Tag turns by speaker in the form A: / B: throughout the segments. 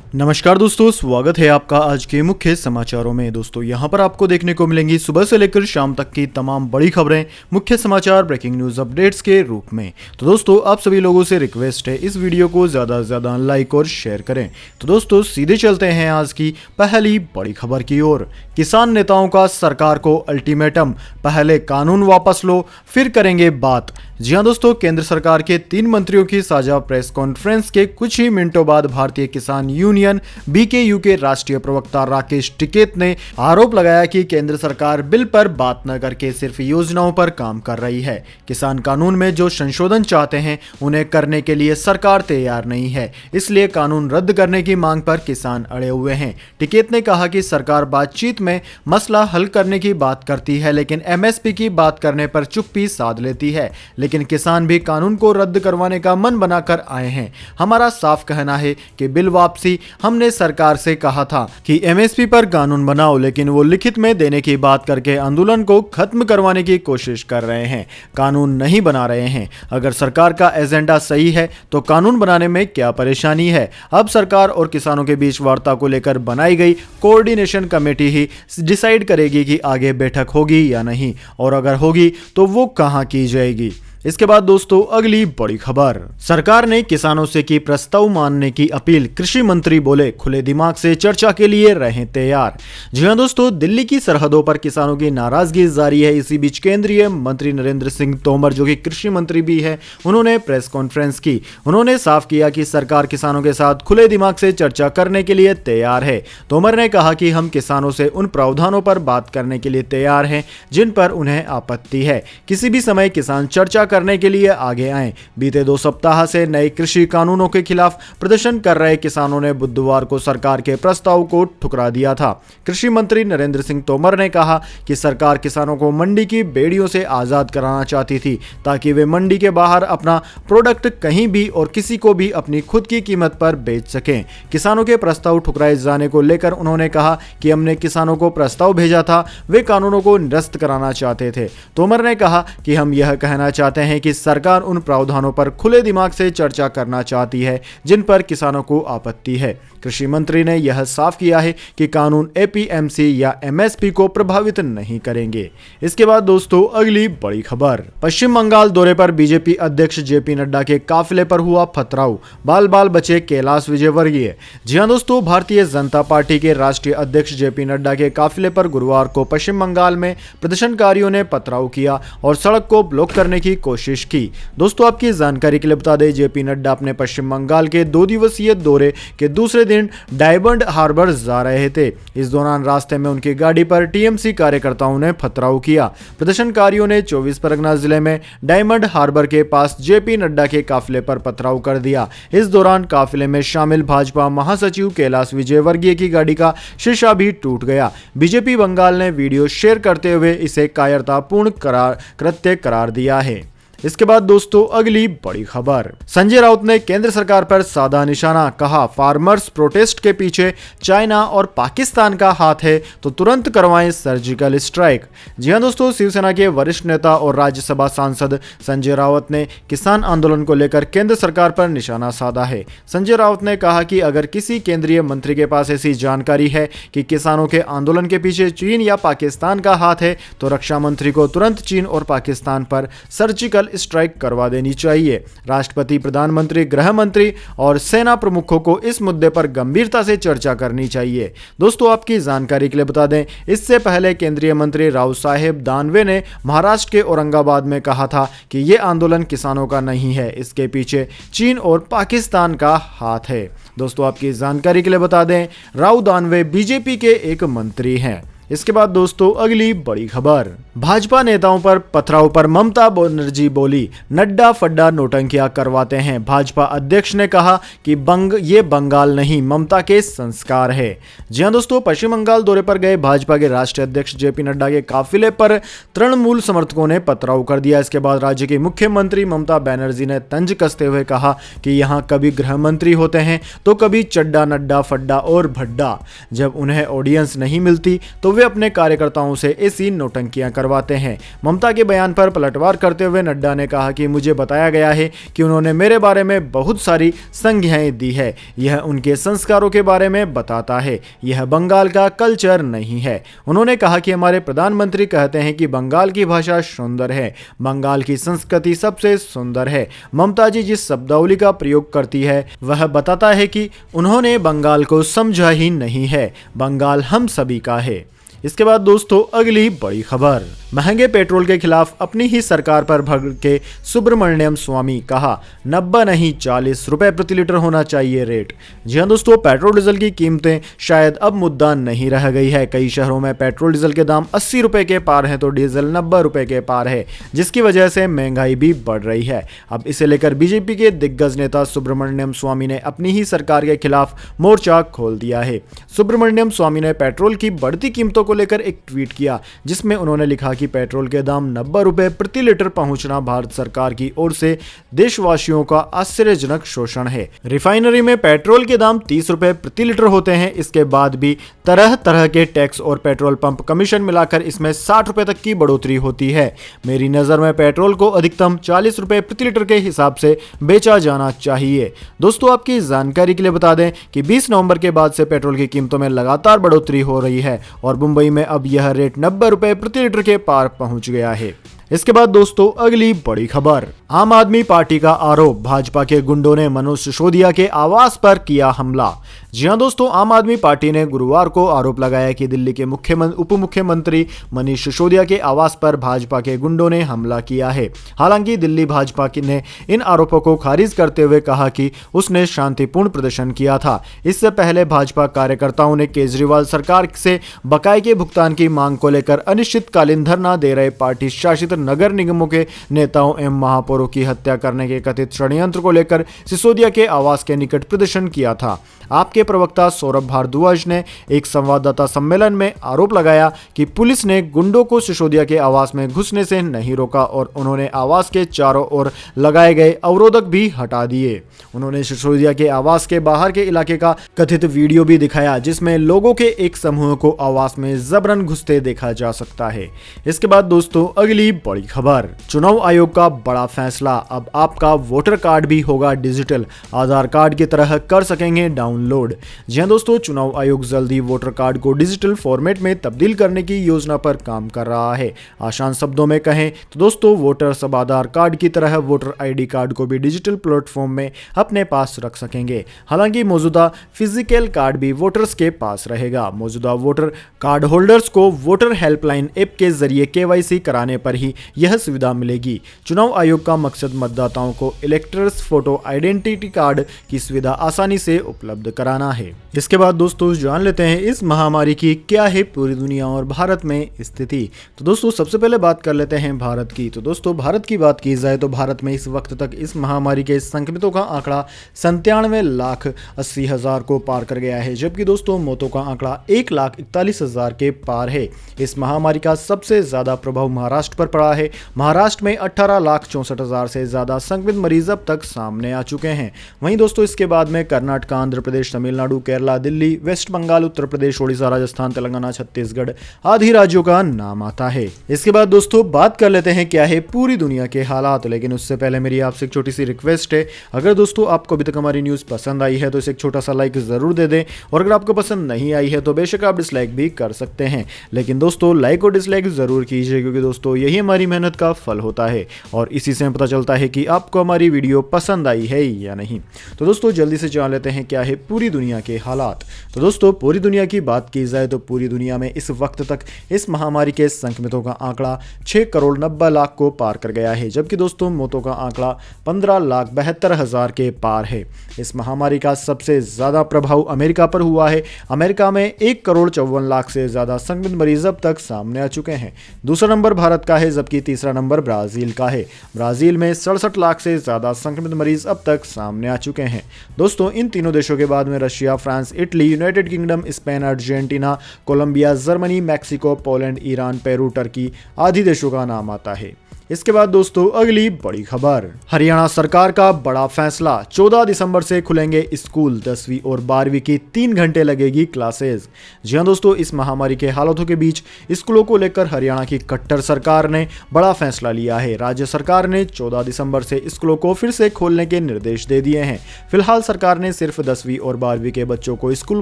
A: नमस्कार दोस्तों, स्वागत है आपका आज के मुख्य समाचारों में। दोस्तों यहां पर आपको देखने को मिलेंगी सुबह से लेकर शाम तक की तमाम बड़ी खबरें, मुख्य समाचार, ब्रेकिंग न्यूज अपडेट्स के रूप में। तो दोस्तों आप सभी लोगों से रिक्वेस्ट है इस वीडियो को ज़्यादा से ज़्यादा लाइक और शेयर करें। तो दोस्तों सीधे चलते हैं आज की पहली बड़ी खबर की ओर। किसान नेताओं का सरकार को अल्टीमेटम, पहले कानून वापस लो फिर करेंगे बात। जी हां दोस्तों, केंद्र सरकार के 3 मंत्रियों की साझा प्रेस कॉन्फ्रेंस के कुछ ही मिनटों बाद भारतीय किसान यूनियन बीकेयू के राष्ट्रीय प्रवक्ता राकेश टिकैत ने आरोप लगाया कि केंद्र सरकार बिल पर बात न करके सिर्फ योजनाओं पर काम कर रही है। किसान कानून में जो संशोधन चाहते हैं उन्हें करने के लिए सरकार तैयार नहीं है, इसलिए कानून रद्द करने की मांग पर किसान अड़े हुए हैं। टिकैत ने कहा कि सरकार बातचीत में मसला हल करने की बात करती है, लेकिन एमएसपी की बात करने पर चुप्पी साध लेती है। लेकिन किसान भी कानून को रद्द करवाने का मन बनाकर आए हैं। हमारा साफ कहना है कि बिल वापसी, हमने सरकार से कहा था कि एमएसपी पर कानून बनाओ, लेकिन वो लिखित में देने की बात करके आंदोलन को खत्म करवाने की कोशिश कर रहे हैं, कानून नहीं बना रहे हैं। अगर सरकार का एजेंडा सही है तो कानून बनाने में क्या परेशानी है। अब सरकार और किसानों के बीच वार्ता को लेकर बनाई गई कोऑर्डिनेशन कमेटी ही डिसाइड करेगी कि आगे बैठक होगी या नहीं, और अगर होगी तो वो कहां की जाएगी। इसके बाद दोस्तों अगली बड़ी खबर, सरकार ने किसानों से की प्रस्ताव मानने की अपील। कृषि मंत्री बोले खुले दिमाग से चर्चा के लिए रहें तैयार। जी हां दोस्तों, दिल्ली की सरहदों पर किसानों की नाराजगी जारी है। इसी बीच केंद्रीय मंत्री नरेंद्र सिंह तोमर, जो कि कृषि मंत्री भी है, उन्होंने प्रेस कॉन्फ्रेंस की। उन्होंने साफ किया कि सरकार किसानों के साथ खुले दिमाग से चर्चा करने के लिए तैयार है। तोमर ने कहा कि हम किसानों से उन प्रावधानों पर बात करने के लिए तैयार हैं जिन पर उन्हें आपत्ति है। किसी भी समय किसान चर्चा करने के लिए आगे आएं। बीते 2 सप्ताह से नए कृषि कानूनों के खिलाफ प्रदर्शन कर रहे किसानों ने बुधवार को सरकार के प्रस्ताव को ठुकरा दिया था। कृषि मंत्री नरेंद्र सिंह तोमर ने कहा कि सरकार किसानों को मंडी की बेड़ियों से आजाद कराना चाहती थी, ताकि वे मंडी के बाहर अपना प्रोडक्ट कहीं भी और किसी को भी अपनी खुद की कीमत पर बेच सकें। किसानों के प्रस्ताव ठुकराए जाने को लेकर उन्होंने कहा कि हमने किसानों को प्रस्ताव भेजा था, वे कानूनों को निरस्त कराना चाहते थे। तोमर ने कहा कि हम यह कहना चाहते हैं कि सरकार उन प्रावधानों पर खुले दिमाग से चर्चा करना चाहती है जिन पर किसानों को आपत्ति है। कृषि मंत्री ने यह साफ किया है कि कानून एपीएमसी या एमएसपी को प्रभावित नहीं करेंगे। इसके बाद दोस्तों अगली बड़ी खबर, पश्चिम बंगाल दौरे पर बीजेपी अध्यक्ष जेपी नड्डा के काफिले पर हुआ पथराव, बाल बाल बचे कैलाश विजयवर्गीय। जी हां दोस्तों, भारतीय जनता पार्टी के राष्ट्रीय अध्यक्ष जेपी नड्डा के काफिले पर गुरुवार को पश्चिम बंगाल में प्रदर्शनकारियों ने पथराव किया और सड़क को ब्लॉक करने की कोशिश की। दोस्तों आपकी जानकारी के लिए बता दें, जेपी नड्डा अपने पश्चिम बंगाल के 2 दिवसीय दौरे के दूसरे दिन डायमंड हार्बर जा रहे थे। इस दौरान रास्ते में उनकी गाड़ी पर टीएमसी कार्यकर्ताओं ने पथराव किया। प्रदर्शनकारियों ने 24 परगना जिले में डायमंड हार्बर के पास जेपी नड्डा के काफिले पर पथराव कर दिया। इस दौरान काफिले में शामिल भाजपा महासचिव कैलाश विजयवर्गीय की गाड़ी का शीशा भी टूट गया। बीजेपी बंगाल ने वीडियो शेयर करते हुए इसे कायरतापूर्ण कृत्य करार दिया है। इसके बाद दोस्तों अगली बड़ी खबर, संजय राउत ने केंद्र सरकार पर साधा निशाना, कहा फार्मर्स प्रोटेस्ट के पीछे चाइना और पाकिस्तान का हाथ है तो तुरंत करवाएं सर्जिकल स्ट्राइक। जी हां दोस्तों, शिवसेना के वरिष्ठ नेता और राज्यसभा सांसद संजय राउत ने किसान आंदोलन को लेकर केंद्र सरकार पर निशाना साधा है। संजय राउत ने कहा कि अगर किसी केंद्रीय मंत्री के पास ऐसी जानकारी है कि किसानों के आंदोलन के पीछे चीन या पाकिस्तान का हाथ है तो रक्षा मंत्री को तुरंत चीन और पाकिस्तान पर सर्जिकल स्ट्राइक करवा देनी चाहिए। राष्ट्रपति, प्रधानमंत्री, गृह मंत्री और सेना प्रमुखों को इस मुद्दे पर गंभीरता से चर्चा करनी चाहिए। दोस्तों आपकी जानकारी के लिए बता दें, इससे पहले केंद्रीय मंत्री राव साहेब दानवे ने महाराष्ट्र के औरंगाबाद में कहा था कि यह आंदोलन किसानों का नहीं है, इसके पीछे चीन और पाकिस्तान का हाथ है। दोस्तों आपकी जानकारी के लिए बता दें, राव दानवे बीजेपी के एक मंत्री हैं। इसके बाद दोस्तों अगली बड़ी खबर, भाजपा नेताओं पर पथराव पर ममता बनर्जी बोली नड्डा फड्डा नौटंकियां करवाते हैं। भाजपा अध्यक्ष ने कहा कि ये बंगाल नहीं, ममता के संस्कार है। जी हां दोस्तों, पश्चिम बंगाल दौरे पर गए भाजपा के राष्ट्रीय अध्यक्ष जेपी नड्डा के काफिले पर तृणमूल समर्थकों ने पथराव कर दिया। इसके बाद राज्य की मुख्यमंत्री ममता बनर्जी ने तंज कसते हुए कहा कि यहाँ कभी गृह मंत्री होते हैं तो कभी चड्डा, नड्डा, फड्डा और भड्डा। जब उन्हें ऑडियंस नहीं मिलती तो वे अपने कार्यकर्ताओं से ऐसी नौटंकियां करवाते हैं। ममता के बयान पर पलटवार करते हुए नड्डा ने कहा कि मुझे बताया गया है कि उन्होंने मेरे बारे में बहुत सारी संज्ञाएं दी है। यह उनके संस्कारों के बारे में बताता है। यह बंगाल का कल्चर नहीं है। उन्होंने कहा कि हमारे प्रधानमंत्री कहते हैं कि बंगाल की भाषा सुंदर है, बंगाल की संस्कृति सबसे सुंदर है। ममता जी जिस शब्दावली का प्रयोग करती है वह बताता है कि उन्होंने बंगाल को समझा ही नहीं है। बंगाल हम सभी का है। इसके बाद दोस्तों अगली बड़ी खबर, महंगे पेट्रोल के खिलाफ अपनी ही सरकार पर भड़के सुब्रमण्यम स्वामी, कहा 90 नहीं 40 रुपए प्रति लीटर होना चाहिए रेट। जी हां दोस्तों, पेट्रोल डीजल की कीमतें शायद अब मुद्दा नहीं रह गई है। कई शहरों में पेट्रोल डीजल के दाम 80 रुपए के पार हैं तो डीजल 90 रुपए के पार है, जिसकी वजह से महंगाई भी बढ़ रही है। अब इसे लेकर बीजेपी के दिग्गज नेता सुब्रमण्यम स्वामी ने अपनी ही सरकार के खिलाफ मोर्चा खोल दिया है। सुब्रमण्यम स्वामी ने पेट्रोल की बढ़ती कीमतों को लेकर एक ट्वीट किया, जिसमें उन्होंने लिखा कि पेट्रोल के दाम 90 रुपए प्रति लीटर पहुंचना भारत सरकार की ओर से देशवासियों का आश्चर्यजनक शोषण है। रिफाइनरी में पेट्रोल के दाम 30 रुपए प्रति लीटर होते हैं। इसके बाद भी तरह तरह के टैक्स और पेट्रोल पंप कमीशन मिलाकर इसमें 60 रुपए तक की बढ़ोतरी होती है। मेरी नजर में पेट्रोल को अधिकतम 40 रुपए प्रति लीटर के हिसाब से बेचा जाना चाहिए। दोस्तों आपकी जानकारी के लिए बता दें कि 20 नवंबर के बाद से पेट्रोल की कीमतों में लगातार बढ़ोतरी हो रही है और मुंबई में अब यह रेट 90 रुपए प्रति लीटर के पार पहुंच गया है। इसके बाद दोस्तों अगली बड़ी खबर, आम आदमी पार्टी का आरोप, भाजपा के गुंडों ने मनोज सिसोदिया के आवास पर किया हमला। जी हां दोस्तों, आम आदमी पार्टी ने गुरुवार को आरोप लगाया कि दिल्ली के उप मुख्यमंत्री मनीष सिसोदिया के आवास पर भाजपा के गुंडों ने हमला किया है। हालांकि दिल्ली भाजपा ने इन आरोपों को खारिज करते हुए कहा कि उसने शांतिपूर्ण प्रदर्शन किया था। इससे पहले भाजपा कार्यकर्ताओं ने केजरीवाल सरकार से बकाये के भुगतान की मांग को लेकर अनिश्चितकालीन धरना दे रहे पार्टी शासित नगर निगमों के नेताओं एवं महापौरों की हत्या करने के कथित षड्यंत्र को लेकर सिसोदिया के आवास के निकट प्रदर्शन किया था। आपके प्रवक्ता सौरभ भारद्वाज ने एक संवाददाता सम्मेलन में आरोप लगाया कि पुलिस ने गुंडों को सिसोदिया के आवास में घुसने से नहीं रोका और उन्होंने आवास के चारों ओर लगाए गए अवरोधक भी हटा दिए। उन्होंने सिसोदिया के आवास के बाहर के इलाके का कथित वीडियो भी दिखाया, जिसमें लोगों के एक समूह को आवास में जबरन घुसते देखा जा सकता है। इसके बाद दोस्तों अगली बड़ी खबर, चुनाव आयोग का बड़ा फैसला, अब आपका वोटर कार्ड भी होगा डिजिटल, आधार कार्ड की तरह कर सकेंगे डाउनलोड। जी हां दोस्तों, चुनाव आयोग जल्दी वोटर कार्ड को डिजिटल फॉर्मेट में तब्दील करने की योजना पर काम कर रहा है। आसान शब्दों में कहें तो दोस्तों, वोटर्स अब आधार कार्ड की तरह वोटर आईडी कार्ड को भी डिजिटल प्लेटफॉर्म में अपने पास रख सकेंगे। हालांकि मौजूदा फिजिकल कार्ड भी वोटर्स के पास रहेगा। मौजूदा वोटर कार्ड होल्डर्स को वोटर हेल्पलाइन ऐप के जरिए केवाईसी कराने पर ही यह सुविधा मिलेगी। चुनाव आयोग का मकसद मतदाताओं को इलेक्टर्स फोटो आइडेंटिटी कार्ड की सुविधा आसानी से उपलब्ध कराना है। इसके बाद दोस्तों जान लेते हैं इस महामारी की क्या है पूरी दुनिया और भारत में स्थिति। तो दोस्तों सबसे पहले बात कर लेते हैं भारत की। तो दोस्तों भारत की बात की जाए तो भारत में इस वक्त तक इस महामारी के संक्रमितों का आंकड़ा 97,80,000 को पार कर गया है, जबकि दोस्तों मौतों का आंकड़ा 1,41,000 के पार है। इस महामारी का सबसे ज्यादा प्रभाव महाराष्ट्र पर पड़ा है। महाराष्ट्र में 18,64,000 से ज्यादा संक्रमित मरीज अब तक सामने आ चुके हैं। वहीं दोस्तों इसके बाद में कर्नाटक, आंध्र प्रदेश, तमिलनाडु, केरला, दिल्ली, वेस्ट बंगाल, उत्तर प्रदेश, ओडिशा, राजस्थान, तेलंगाना, छत्तीसगढ़ आदि राज्यों का नाम आता है। इसके बाद दोस्तों बात कर लेते हैं क्या है पूरी दुनिया के हालात, लेकिन उससे पहले मेरी आपसे एक छोटी सी रिक्वेस्ट है, अगर दोस्तों आपको अभी तक हमारी न्यूज पसंद आई है तो इसे एक छोटा सा लाइक जरूर दे दें, और अगर आपको पसंद नहीं आई है तो बेशक आप डिसलाइक भी कर सकते हैं, लेकिन दोस्तों लाइक और डिसलाइक जरूर कीजिए, क्योंकि दोस्तों यही हमारी मेहनत का फल होता है और इसी से पता चलता है कि आपको हमारी वीडियो पसंद आई है या नहीं। तो दोस्तों जल्दी से जान लेते हैं क्या है पूरी दुनिया के हालात। तो दोस्तों पूरी दुनिया की बात की जाए तो पूरी दुनिया में इस वक्त तक इस महामारी के संक्रमितों का आंकड़ा 6,90,00,000 को पार कर गया है, जबकि दोस्तों मौतों का आंकड़ा 15,72,000 के पार है। इस महामारी का सबसे ज्यादा प्रभाव अमेरिका पर हुआ है। अमेरिका में 1,54,00,000 से ज्यादा संक्रमित मरीज अब तक सामने आ चुके हैं। दूसरा नंबर भारत का है, जबकि तीसरा नंबर ब्राजील का है। ब्राजील में 67 लाख से ज्यादा संक्रमित मरीज अब तक सामने आ चुके हैं। दोस्तों इन तीनों देशों के बाद में Russia, France, Italy, United Kingdom, Spain, Argentina, Colombia, Germany, Mexico, Poland, Iran, Peru, Turkey आदि देशों का नाम आता है। इसके बाद दोस्तों अगली बड़ी खबर, हरियाणा सरकार का बड़ा फैसला, 14 दिसंबर से खुलेंगे स्कूल, 10वीं और 12वीं की 3 घंटे लगेगी क्लासेस। जी हां दोस्तों, इस महामारी के हालातों के बीच स्कूलों को लेकर हरियाणा की कट्टर सरकार ने बड़ा फैसला लिया है। राज्य सरकार ने 14 दिसंबर से स्कूलों को फिर से खोलने के निर्देश दे दिए हैं। फिलहाल सरकार ने सिर्फ 10वीं और 12वीं के बच्चों को स्कूल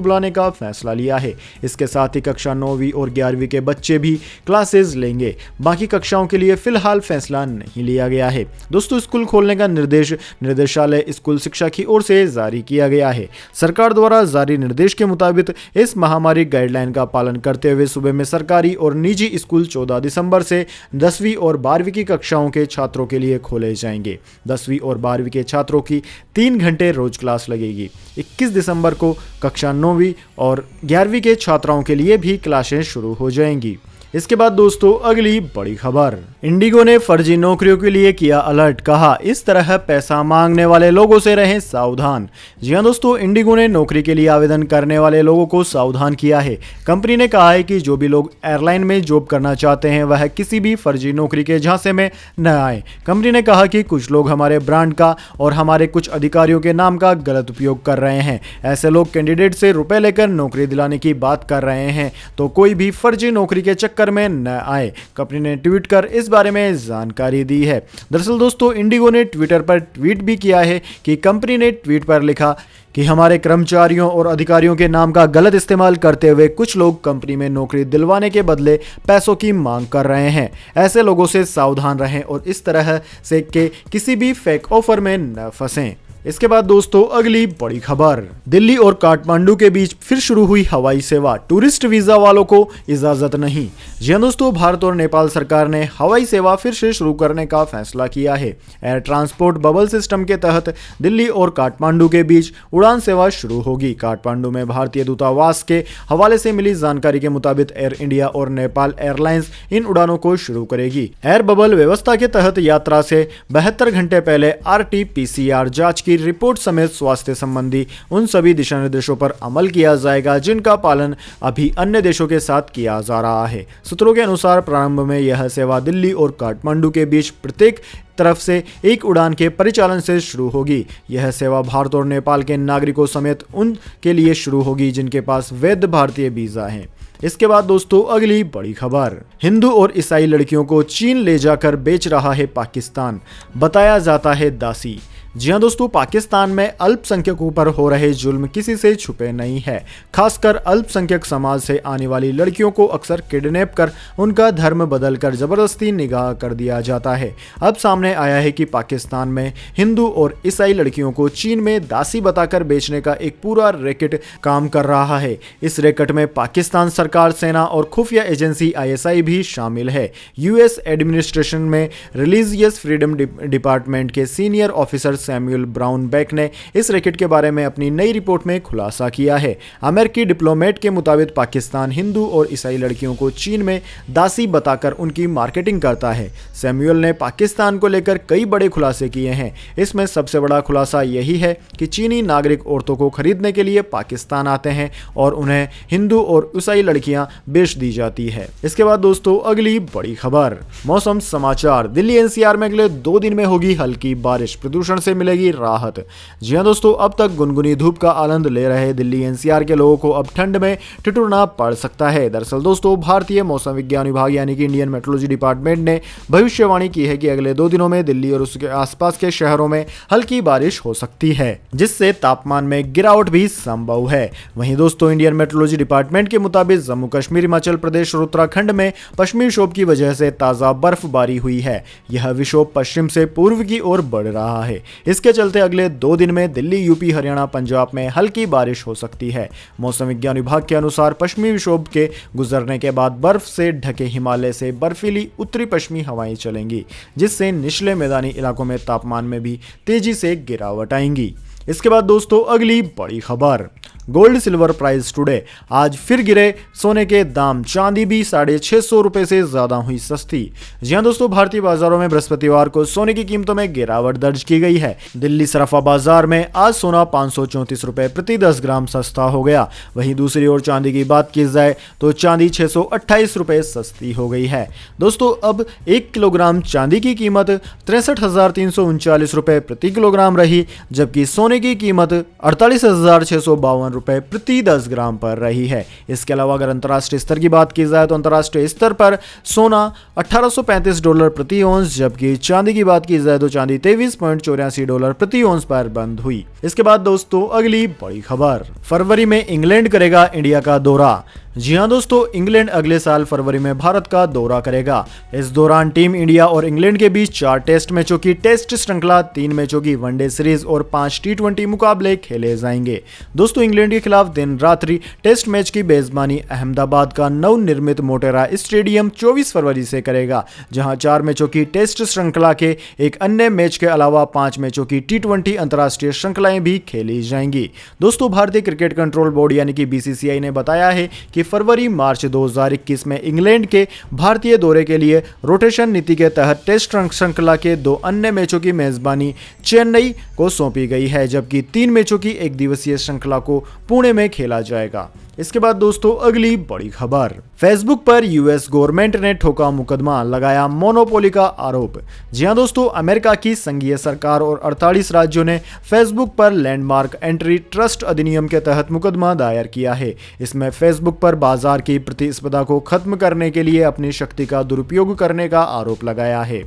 A: बुलाने का फैसला लिया है। इसके साथ ही कक्षा 9वीं और 11वीं के बच्चे भी क्लासेस लेंगे। बाकी कक्षाओं के लिए फिलहाल फैसला नहीं लिया गया है। दोस्तों, स्कूल खोलने का निर्देश निदेशालय स्कूल शिक्षा की ओर से जारी किया गया है। सरकार द्वारा जारी निर्देश के मुताबिक इस महामारी गाइडलाइन का पालन करते हुए सूबे में सरकारी और निजी स्कूल 14 दिसंबर से 10वीं और 12वीं की कक्षाओं के छात्रों के लिए खोले जाएंगे। 10वीं और 12वीं के छात्रों की 3 घंटे रोज क्लास लगेगी। 21 दिसंबर को कक्षा 9वीं और 11वीं के छात्राओं के लिए भी क्लासें शुरू हो जाएंगी। इसके बाद दोस्तों अगली बड़ी खबर, इंडिगो ने फर्जी नौकरियों के लिए किया अलर्ट, कहा इस तरह पैसा मांगने वाले लोगों से रहें सावधान। जी हां दोस्तों, इंडिगो ने नौकरी के लिए आवेदन करने वाले लोगों को सावधान किया है। कंपनी ने कहा है कि जो भी लोग एयरलाइन में जॉब करना चाहते हैं वह किसी भी फर्जी नौकरी के झांसे में न आए। कंपनी ने कहा कि कुछ लोग हमारे ब्रांड का और हमारे कुछ अधिकारियों के नाम का गलत उपयोग कर रहे हैं। ऐसे लोग कैंडिडेट से रुपए लेकर नौकरी दिलाने की बात कर रहे हैं, तो कोई भी फर्जी नौकरी के चक्कर में न आए। कंपनी ने ट्वीट कर इस बारे में जानकारी दी है। दरअसल दोस्तों, इंडिगो ने ट्विटर पर ट्वीट भी किया है कि कंपनी ने ट्वीट पर लिखा कि हमारे कर्मचारियों और अधिकारियों के नाम का गलत इस्तेमाल करते हुए कुछ लोग कंपनी में नौकरी दिलवाने के बदले पैसों की मांग कर रहे हैं। ऐसे लोगों से सावधान रहें और इस तरह से के किसी भी फेक ऑफर में न फंसें। इसके बाद दोस्तों अगली बड़ी खबर, दिल्ली और काठमांडू के बीच फिर शुरू हुई हवाई सेवा, टूरिस्ट वीजा वालों को इजाजत नहीं। जी हां दोस्तों, भारत और नेपाल सरकार ने हवाई सेवा फिर से शुरू करने का फैसला किया है। एयर ट्रांसपोर्ट बबल सिस्टम के तहत दिल्ली और काठमांडू के बीच उड़ान सेवा शुरू होगी। काठमांडू में भारतीय दूतावास के हवाले से मिली जानकारी के मुताबिक एयर इंडिया और नेपाल एयरलाइंस इन उड़ानों को शुरू करेगी। एयर बबल व्यवस्था के तहत यात्रा से 72 घंटे पहले RT-PCR जांच की रिपोर्ट समेत स्वास्थ्य संबंधी उन सभी दिशा निर्देशों पर अमल किया जाएगा जिनका पालन अभी अन्य देशों के साथ किया जा रहा है। सूत्रों के अनुसार प्रारंभ में यह सेवा दिल्ली और काठमांडू के बीच प्रत्येक तरफ से एक उड़ान के परिचालन से शुरू होगी। यह सेवा भारत और नेपाल के नागरिकों समेत उन के लिए शुरू होगी जिनके पास वैध भारतीय वीजा है। इसके बाद दोस्तों अगली बड़ी खबर, हिंदू और ईसाई लड़कियों को चीन ले जाकर बेच रहा है पाकिस्तान, बताया जाता है दासी। जी हां दोस्तों, पाकिस्तान में अल्पसंख्यकों पर हो रहे जुल्म किसी से छुपे नहीं है। खासकर अल्पसंख्यक समाज से आने वाली लड़कियों को अक्सर किडनैप कर उनका धर्म बदलकर जबरदस्ती निकाह कर दिया जाता है। अब सामने आया है कि पाकिस्तान में हिंदू और ईसाई लड़कियों को चीन में दासी बताकर बेचने का एक पूरा रैकेट काम कर रहा है। इस रैकेट में पाकिस्तान सरकार, सेना और खुफिया एजेंसी ISI भी शामिल है। US एडमिनिस्ट्रेशन में रिलीजियस फ्रीडम डिपार्टमेंट के senior officer Samuel brown back ने इस रैकेट के बारे में अपनी नई रिपोर्ट में खुलासा किया है। अमेरिकी डिप्लोमेट के मुताबिक पाकिस्तान हिंदू और ईसाई लड़कियों को चीन में दासी बताकर उनकी मार्केटिंग करता है। सैमुअल ने पाकिस्तान को लेकर कई बड़े खुलासे किए हैं। इसमें सबसे बड़ा खुलासा यही है कि चीनी नागरिक औरतों को खरीदने के लिए पाकिस्तान आते हैं और उन्हें हिंदू और ईसाई लड़कियां बेच दी जाती है। इसके बाद दोस्तों अगली बड़ी खबर, मौसम समाचार, दिल्ली NCR में अगले 2 दिन में होगी हल्की बारिश, प्रदूषण से मिलेगी राहत। जी हां दोस्तों, अब तक गुनगुनी धूप का आनंद ले रहे दिल्ली NCR के लोगों को अब ठंड में ठिठुरना पड़ सकता है। दरअसल दोस्तों, भारतीय मौसम विज्ञान विभाग यानी कि इंडियन मेट्रोलॉजी डिपार्टमेंट ने भविष्यवाणी की है कि अगले 2 दिनों में दिल्ली और उसके आसपास के शहरों में हल्की बारिश हो सकती है, जिससे तापमान में गिरावट भी संभव है। वहीं दोस्तों, इंडियन मेट्रोलॉजी डिपार्टमेंट के मुताबिक जम्मू कश्मीर, हिमाचल प्रदेश और उत्तराखंड में पश्चिमी विक्षोभ की वजह से ताजा बर्फबारी हुई है। यह विक्षोभ पश्चिम से पूर्व की ओर बढ़ रहा है। इसके चलते अगले 2 दिन में दिल्ली, यूपी, हरियाणा, पंजाब में हल्की बारिश हो सकती है। मौसम विज्ञान विभाग के अनुसार पश्चिमी विक्षोभ के गुजरने के बाद बर्फ से ढके हिमालय से बर्फीली उत्तरी पश्चिमी हवाएं चलेंगी, जिससे निचले मैदानी इलाकों में तापमान में भी तेजी से गिरावट आएंगी। इसके बाद दोस्तों अगली बड़ी खबर, गोल्ड सिल्वर प्राइस टुडे, आज फिर गिरे सोने के दाम, चांदी भी 650 रुपए से ज्यादा हुई सस्ती। जी हां दोस्तों, भारतीय बाजारों में बृहस्पतिवार को सोने की कीमतों में गिरावट दर्ज की गई है। दिल्ली सराफा बाजार में आज सोना 534 रुपए प्रति 10 ग्राम सस्ता हो गया। वहीं दूसरी ओर चांदी की बात की जाए तो चांदी 628 रुपए सस्ती हो गई है। दोस्तों अब 1 किलोग्राम चांदी की कीमत 63,339 रुपए प्रति किलोग्राम रही, जबकि सोने की कीमत 48,652 रुपए प्रति 10 ग्राम पर रही है। इसके अलावा अगर अंतर्राष्ट्रीय स्तर की बात की जाए तो अंतर्राष्ट्रीय स्तर पर सोना $1835 प्रति औंस, जबकि चांदी की बात की जाए तो चांदी $23.84 प्रति औंस पर बंद हुई। इसके बाद दोस्तों अगली बड़ी खबर, फरवरी में इंग्लैंड करेगा इंडिया का दौरा। जी हां दोस्तों, इंग्लैंड अगले साल फरवरी में भारत का दौरा करेगा। इस दौरान टीम इंडिया और इंग्लैंड के बीच 4 टेस्ट मैचों की टेस्ट श्रृंखला, 3 मैचों की वनडे सीरीज और 5 T20 मुकाबले खेले जाएंगे। दोस्तों इंग्लैंड के खिलाफ दिन रात्रि टेस्ट मैच की मेजबानी अहमदाबाद का नवनिर्मित मोटेरा स्टेडियम 24 फरवरी से करेगा, जहां 4 मैचों की टेस्ट श्रृंखला के एक अन्य मैच के अलावा 5 मैचों की T20 अंतर्राष्ट्रीय श्रृंखलाएं भी खेली जाएंगी। दोस्तों भारतीय क्रिकेट कंट्रोल बोर्ड यानी कि BCCI ने बताया है कि फरवरी मार्च 2021 में इंग्लैंड के भारतीय दौरे के लिए रोटेशन नीति के तहत टेस्ट श्रृंखला के 2 अन्य मैचों की मेजबानी चेन्नई को सौंपी गई है, जबकि 3 मैचों की एक दिवसीय श्रृंखला को पुणे में खेला जाएगा। इसके बाद दोस्तों अगली बड़ी खबर, फेसबुक पर यूएस गवर्नमेंट ने ठोका मुकदमा, लगाया मोनोपोली का आरोप। जी हां दोस्तों, अमेरिका की संघीय सरकार और 48 राज्यों ने फेसबुक पर लैंडमार्क एंट्री ट्रस्ट अधिनियम के तहत मुकदमा दायर किया है। इसमें फेसबुक पर बाजार की प्रतिस्पर्धा को खत्म करने के लिए अपनी शक्ति का दुरुपयोग करने का आरोप लगाया है।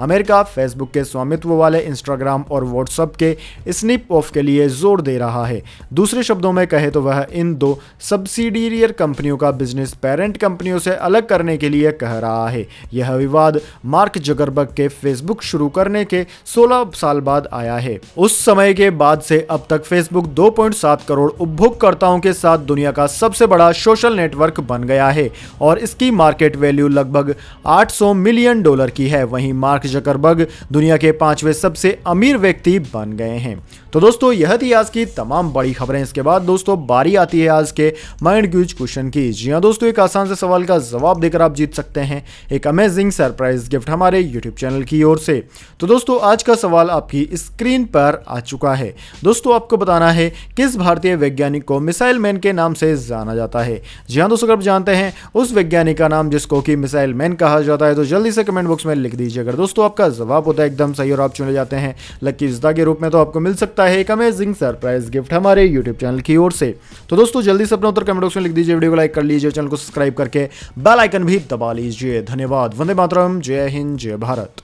A: अमेरिका फेसबुक के स्वामित्व वाले इंस्टाग्राम और व्हाट्सएप के स्निप ऑफ के लिए जोर दे रहा है। दूसरे शब्दों में कहे तो वह इन 2 सब्सिडियरी कंपनियों का बिजनेस पेरेंट कंपनियों से अलग करने के लिए कह रहा है। यह विवाद मार्क जकरबर्ग के फेसबुक शुरू करने के 16 साल बाद आया है। उस समय के बाद से अब तक फेसबुक 2.7 करोड़ उपभोक्ताओं के साथ दुनिया का सबसे बड़ा सोशल नेटवर्क बन गया है और इसकी मार्केट वैल्यू लगभग $800 मिलियन की है। वहीं मार्क जकरबर्ग दुनिया के 5वें सबसे अमीर व्यक्ति बन गए हैं। तो दोस्तों यह थी आज की तमाम बड़ी खबरें। इसके बाद दोस्तों बारी आती है आज के माइंड क्यूज क्वेश्चन की। जी हां दोस्तों, एक आसान से सवाल का जवाब देकर आप जीत सकते हैं एक अमेजिंग सरप्राइज गिफ्ट हमारे यूट्यूब चैनल की ओर से। तो दोस्तों आज का सवाल आपकी स्क्रीन पर आ चुका है। दोस्तों आपको बताना है किस भारतीय वैज्ञानिक को मिसाइल मैन के नाम से जाना जाता है। जी हां दोस्तों, अगर आप जानते हैं उस वैज्ञानिक का नाम जिसको कि मिसाइल मैन कहा जाता है तो जल्दी से कमेंट बॉक्स में लिख दीजिए। अगर दोस्तों आपका जवाब होता है एकदम सही और आप चुने जाते हैं लकी इज़्दा के रूप में, तो आपको मिल सकता है एक अमेजिंग सरप्राइज गिफ्ट हमारे यूट्यूब चैनल की ओर से। तो दोस्तों जल्दी से अपना उत्तर कमेंट बॉक्स में लिख दीजिए, वीडियो को लाइक कर लीजिए, चैनल को सब्सक्राइब करके बेल आइकन भी दबा लीजिए। धन्यवाद। वंदे मातरम। जय हिंद, जय भारत।